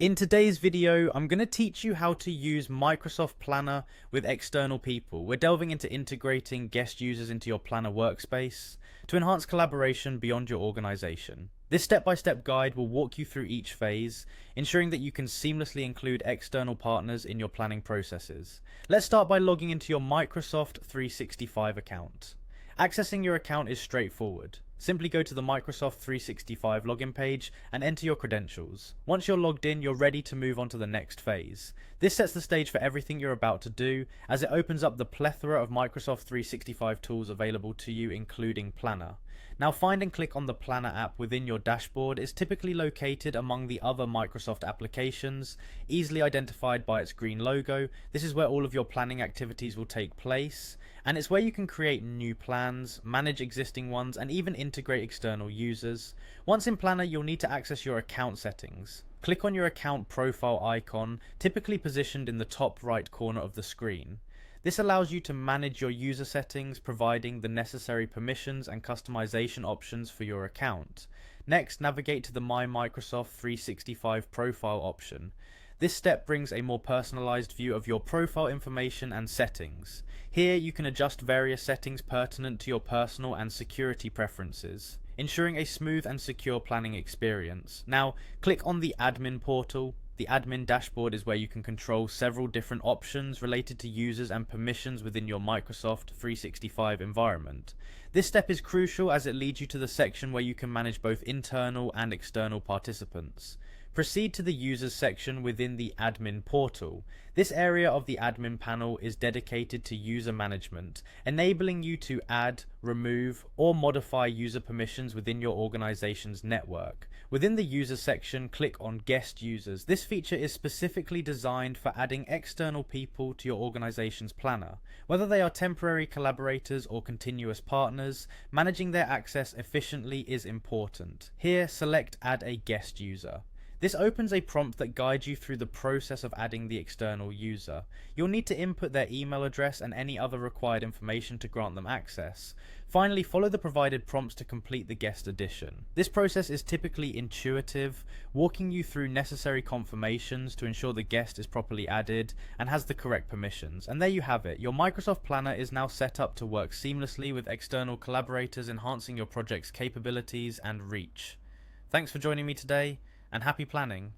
In today's video, I'm going to teach you how to use Microsoft Planner with external people. We're delving into integrating guest users into your Planner workspace to enhance collaboration beyond your organization. This step-by-step guide will walk you through each phase, ensuring that you can seamlessly include external partners in your planning processes. Let's start by logging into your Microsoft 365 account. Accessing your account is straightforward. Simply go to the Microsoft 365 login page and enter your credentials. Once you're logged in, you're ready to move on to the next phase. This sets the stage for everything you're about to do, as it opens up the plethora of Microsoft 365 tools available to you, including Planner. Now, find and click on the Planner app within your dashboard. Is typically located among the other Microsoft applications, easily identified by its green logo. This is where all of your planning activities will take place, and it's where you can create new plans, manage existing ones, and even integrate external users. Once in Planner, you'll need to access your account settings. Click on your account profile icon, typically positioned in the top right corner of the screen. This allows you to manage your user settings, providing the necessary permissions and customization options for your account. Next, navigate to the My Microsoft 365 profile option. This step brings a more personalized view of your profile information and settings. Here you can adjust various settings pertinent to your personal and security preferences, ensuring a smooth and secure planning experience. Now, click on the admin portal. The admin dashboard is where you can control several different options related to users and permissions within your Microsoft 365 environment. This step is crucial as it leads you to the section where you can manage both internal and external participants. Proceed to the Users section within the Admin portal. This area of the admin panel is dedicated to user management, enabling you to add, remove, or modify user permissions within your organization's network. Within the Users section, click on Guest Users. This feature is specifically designed for adding external people to your organization's planner. Whether they are temporary collaborators or continuous partners, managing their access efficiently is important. Here, select Add a Guest User. This opens a prompt that guides you through the process of adding the external user. You'll need to input their email address and any other required information to grant them access. Finally, follow the provided prompts to complete the guest addition. This process is typically intuitive, walking you through necessary confirmations to ensure the guest is properly added and has the correct permissions. And there you have it. Your Microsoft Planner is now set up to work seamlessly with external collaborators, enhancing your project's capabilities and reach. Thanks for joining me today, and happy planning.